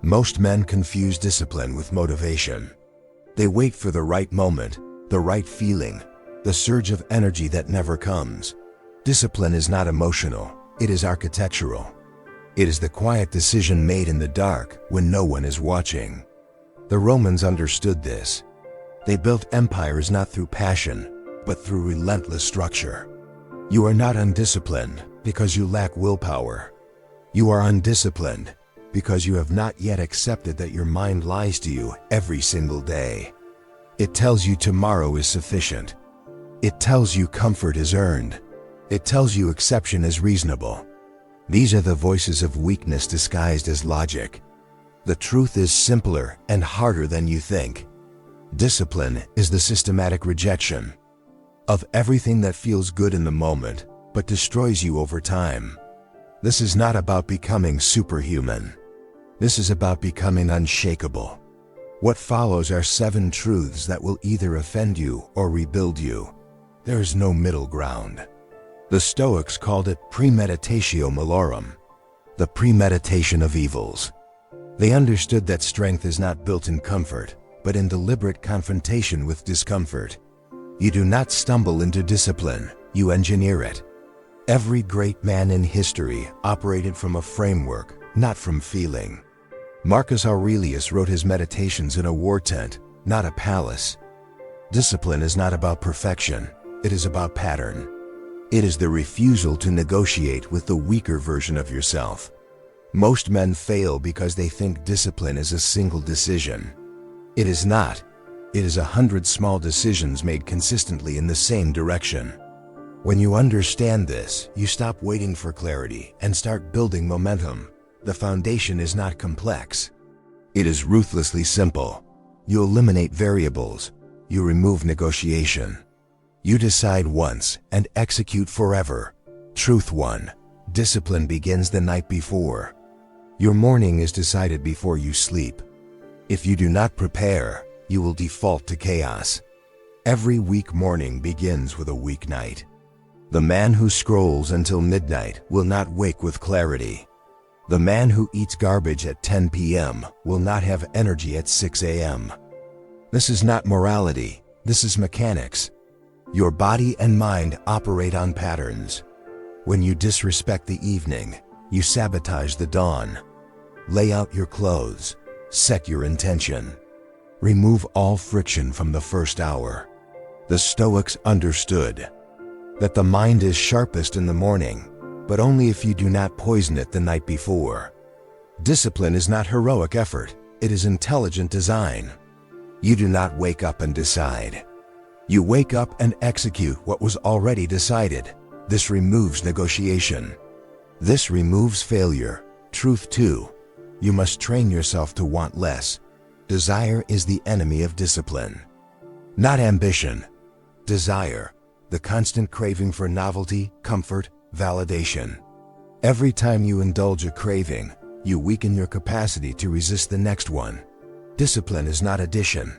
Most men confuse discipline with motivation. They wait for the right moment, the right feeling, the surge of energy that never comes. Discipline is not emotional, it is architectural. It is the quiet decision made in the dark when no one is watching. The Romans understood this. They built empires not through passion, but through relentless structure. You are not undisciplined because you lack willpower. You are undisciplined because you have not yet accepted that your mind lies to you every single day. It tells you tomorrow is sufficient. It tells you comfort is earned. It tells you exception is reasonable. These are the voices of weakness disguised as logic. The truth is simpler and harder than you think. Discipline is the systematic rejection of everything that feels good in the moment, but destroys you over time. This is not about becoming superhuman. This is about becoming unshakable. What follows are 7 truths that will either offend you or rebuild you. There is no middle ground. The Stoics called it premeditatio malorum, the premeditation of evils. They understood that strength is not built in comfort, but in deliberate confrontation with discomfort. You do not stumble into discipline, you engineer it. Every great man in history operated from a framework, not from feeling. Marcus Aurelius wrote his meditations in a war tent, not a palace. Discipline is not about perfection, it is about pattern. It is the refusal to negotiate with the weaker version of yourself. Most men fail because they think discipline is a single decision. It is not. It is 100 small decisions made consistently in the same direction. When you understand this, you stop waiting for clarity and start building momentum. The foundation is not complex. It is ruthlessly simple. You eliminate variables. You remove negotiation. You decide once and execute forever. Truth 1. Discipline begins the night before. Your morning is decided before you sleep. If you do not prepare, you will default to chaos. Every weak morning begins with a weak night. The man who scrolls until midnight will not wake with clarity. The man who eats garbage at 10 p.m. will not have energy at 6 a.m. This is not morality, this is mechanics. Your body and mind operate on patterns. When you disrespect the evening, you sabotage the dawn. Lay out your clothes, set your intention. Remove all friction from the first hour. The Stoics understood that the mind is sharpest in the morning, but only if you do not poison it the night before. Discipline is not heroic effort, it is intelligent design. You do not wake up and decide. You wake up and execute what was already decided. This removes negotiation. This removes failure. Truth 2. You must train yourself to want less. Desire is the enemy of discipline. Not ambition. Desire, the constant craving for novelty, comfort, validation. Every time you indulge a craving, you weaken your capacity to resist the next one. Discipline is not addition.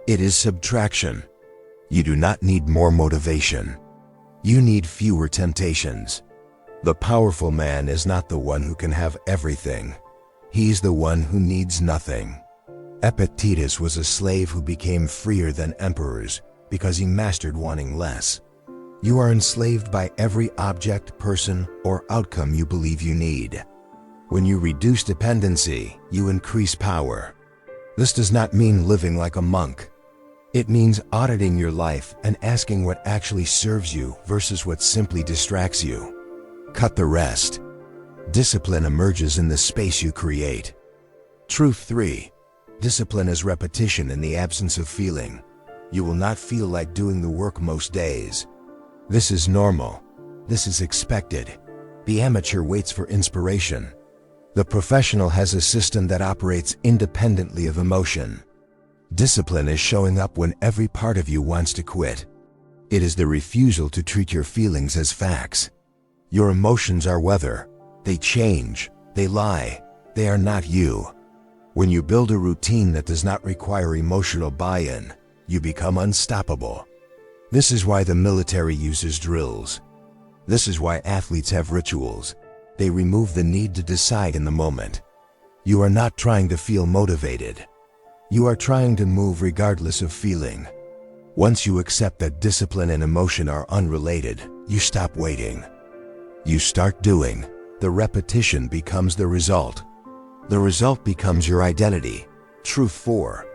It is subtraction. You do not need more motivation. You need fewer temptations. The powerful man is not the one who can have everything. He's the one who needs nothing. Epictetus was a slave who became freer than emperors because he mastered wanting less. You are enslaved by every object, person, or outcome you believe you need. When you reduce dependency, you increase power. This does not mean living like a monk. It means auditing your life and asking what actually serves you versus what simply distracts you. Cut the rest. Discipline emerges in the space you create. Truth 3. Discipline is repetition in the absence of feeling. You will not feel like doing the work most days. This is normal. This is expected. The amateur waits for inspiration. The professional has a system that operates independently of emotion. Discipline is showing up when every part of you wants to quit. It is the refusal to treat your feelings as facts. Your emotions are weather. They change. They lie. They are not you. When you build a routine that does not require emotional buy-in, you become unstoppable. This is why the military uses drills. This is why athletes have rituals. They remove the need to decide in the moment. You are not trying to feel motivated. You are trying to move regardless of feeling. Once you accept that discipline and emotion are unrelated, you stop waiting. You start doing. The repetition becomes the result. The result becomes your identity. Truth 4.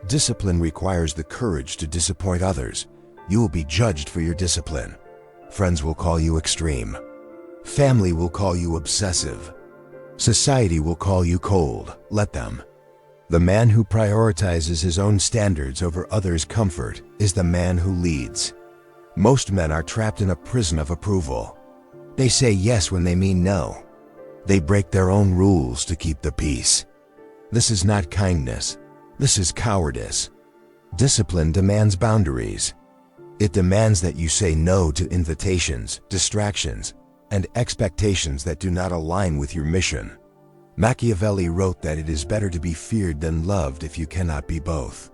Discipline requires the courage to disappoint others. You will be judged for your discipline. Friends will call you extreme. Family will call you obsessive. Society will call you cold. Let them. The man who prioritizes his own standards over others' comfort is the man who leads. Most men are trapped in a prison of approval. They say yes when they mean no. They break their own rules to keep the peace. This is not kindness. This is cowardice. Discipline demands boundaries. It demands that you say no to invitations, distractions, and expectations that do not align with your mission. Machiavelli wrote that it is better to be feared than loved if you cannot be both.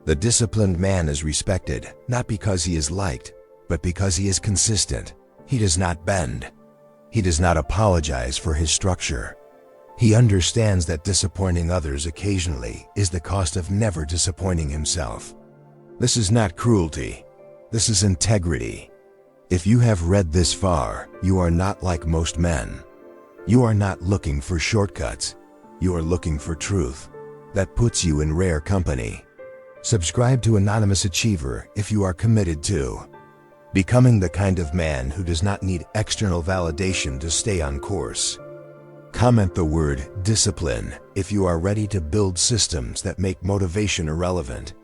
The disciplined man is respected, not because he is liked, but because he is consistent. He does not bend. He does not apologize for his structure. He understands that disappointing others occasionally is the cost of never disappointing himself. This is not cruelty. This is integrity. If you have read this far, you are not like most men. You are not looking for shortcuts. You are looking for truth. That puts you in rare company. Subscribe to Anonymous Achiever if you are committed to becoming the kind of man who does not need external validation to stay on course. Comment the word discipline if you are ready to build systems that make motivation irrelevant.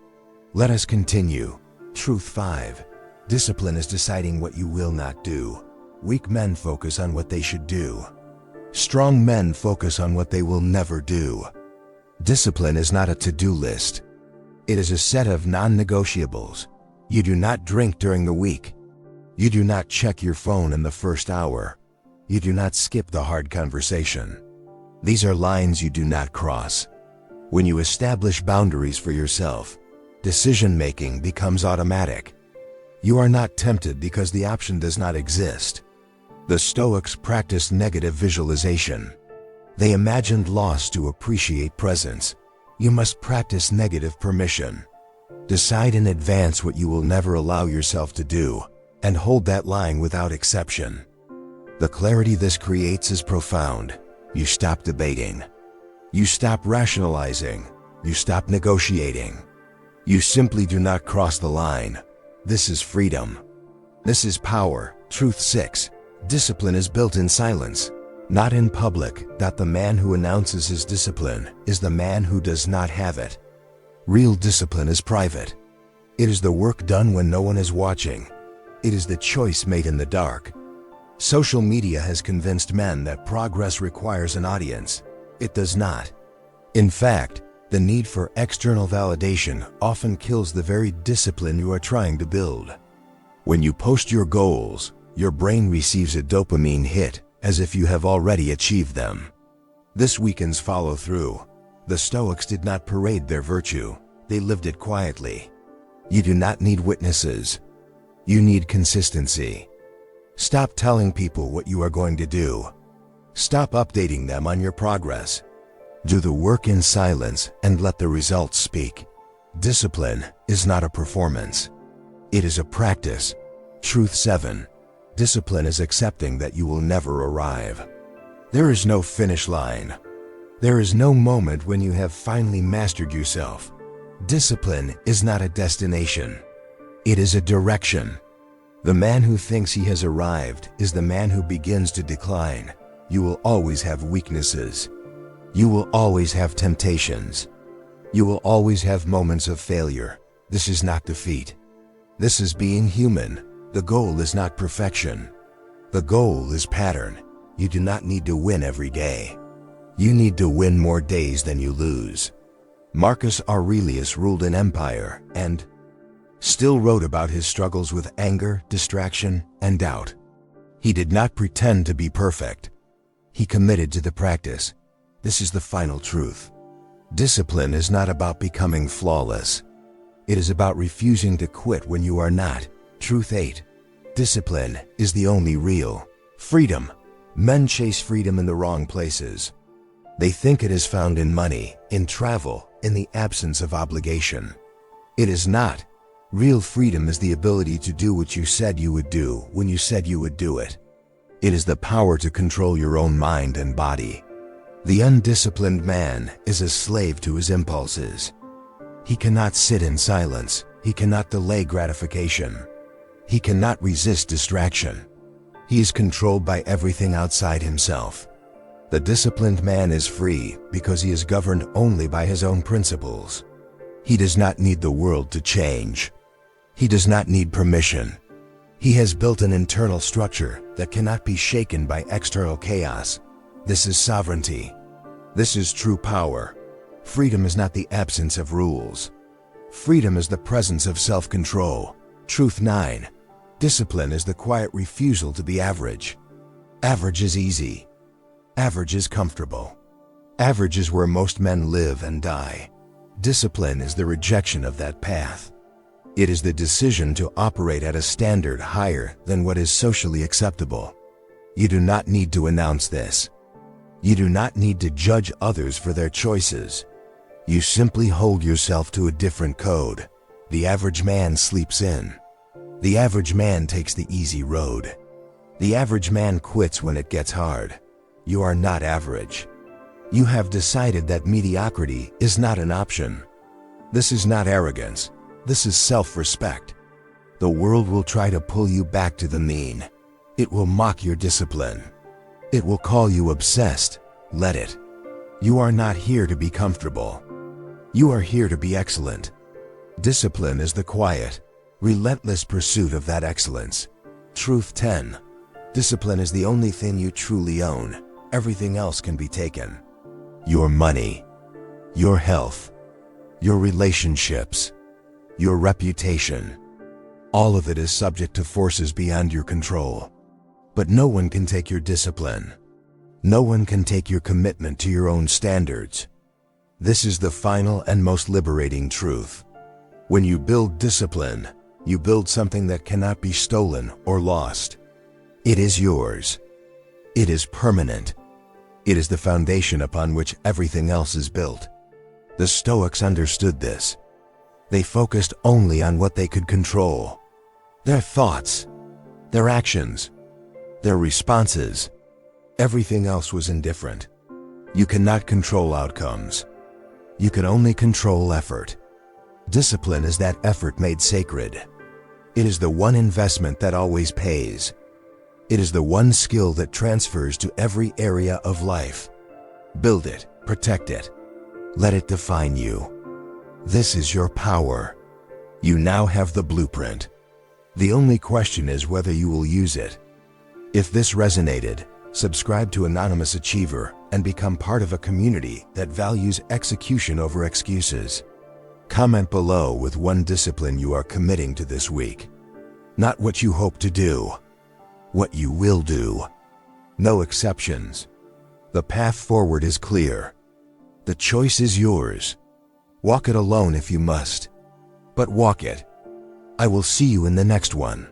Let us continue. Truth 5. Discipline is deciding what you will not do. Weak men focus on what they should do. Strong men focus on what they will never do. Discipline is not a to-do list. It is a set of non-negotiables. You do not drink during the week. You do not check your phone in the first hour. You do not skip the hard conversation. These are lines you do not cross. When you establish boundaries for yourself, decision-making becomes automatic. You are not tempted because the option does not exist. The Stoics practiced negative visualization. They imagined loss to appreciate presence. You must practice negative permission. Decide in advance what you will never allow yourself to do, and hold that line without exception. The clarity this creates is profound. You stop debating. You stop rationalizing. You stop negotiating. You simply do not cross the line. This is freedom. This is power. Truth 6. Discipline is built in silence, not in public. The man who announces his discipline is the man who does not have it. Real discipline is private. It is the work done when no one is watching. It is the choice made in the dark. Social media has convinced men that progress requires an audience. It does not. In fact, the need for external validation often kills the very discipline you are trying to build. When you post your goals, your brain receives a dopamine hit as if you have already achieved them. This weakens follow-through. The Stoics did not parade their virtue. They lived it quietly. You do not need witnesses. You need consistency. Stop telling people what you are going to do. Stop updating them on your progress. Do the work in silence and let the results speak. Discipline is not a performance. It is a practice. Truth 7. Discipline is accepting that you will never arrive. There is no finish line. There is no moment when you have finally mastered yourself. Discipline is not a destination. It is a direction. The man who thinks he has arrived is the man who begins to decline. You will always have weaknesses. You will always have temptations. You will always have moments of failure. This is not defeat. This is being human. The goal is not perfection. The goal is pattern. You do not need to win every day. You need to win more days than you lose. Marcus Aurelius ruled an empire and still wrote about his struggles with anger, distraction, and doubt. He did not pretend to be perfect. He committed to the practice. This is the final truth. Discipline is not about becoming flawless. It is about refusing to quit when you are not. Truth 8. Discipline is the only real freedom. Men chase freedom in the wrong places. They think it is found in money, in travel, in the absence of obligation. It is not. Real freedom is the ability to do what you said you would do when you said you would do it. It is the power to control your own mind and body. The undisciplined man is a slave to his impulses. He cannot sit in silence. He cannot delay gratification. He cannot resist distraction. He is controlled by everything outside himself. The disciplined man is free because he is governed only by his own principles. He does not need the world to change. He does not need permission. He has built an internal structure that cannot be shaken by external chaos. This is sovereignty. This is true power. Freedom is not the absence of rules. Freedom is the presence of self-control. Truth 9. Discipline is the quiet refusal to be average. Average is easy. Average is comfortable. Average is where most men live and die. Discipline is the rejection of that path. It is the decision to operate at a standard higher than what is socially acceptable. You do not need to announce this. You do not need to judge others for their choices. You simply hold yourself to a different code. The average man sleeps in. The average man takes the easy road. The average man quits when it gets hard. You are not average. You have decided that mediocrity is not an option. This is not arrogance. This is self-respect. The world will try to pull you back to the mean. It will mock your discipline. It will call you obsessed. Let it. You are not here to be comfortable. You are here to be excellent. Discipline is the quiet, relentless pursuit of that excellence. Truth 10. Discipline is the only thing you truly own. Everything else can be taken. Your money, your health, your relationships, your reputation. All of it is subject to forces beyond your control. But no one can take your discipline. No one can take your commitment to your own standards. This is the final and most liberating truth. When you build discipline, you build something that cannot be stolen or lost. It is yours. It is permanent. It is the foundation upon which everything else is built. The Stoics understood this. They focused only on what they could control. Their thoughts, their actions, their responses. Everything else was indifferent. You cannot control outcomes. You can only control effort. Discipline is that effort made sacred. It is the one investment that always pays. It is the one skill that transfers to every area of life. Build it, protect it. Let it define you. This is your power. You now have the blueprint. The only question is whether you will use it. If this resonated, subscribe to Anonymous Achiever and become part of a community that values execution over excuses. Comment below with one discipline you are committing to this week. Not what you hope to do, what you will do. No exceptions. The path forward is clear. The choice is yours. Walk it alone if you must, but walk it. I will see you in the next one.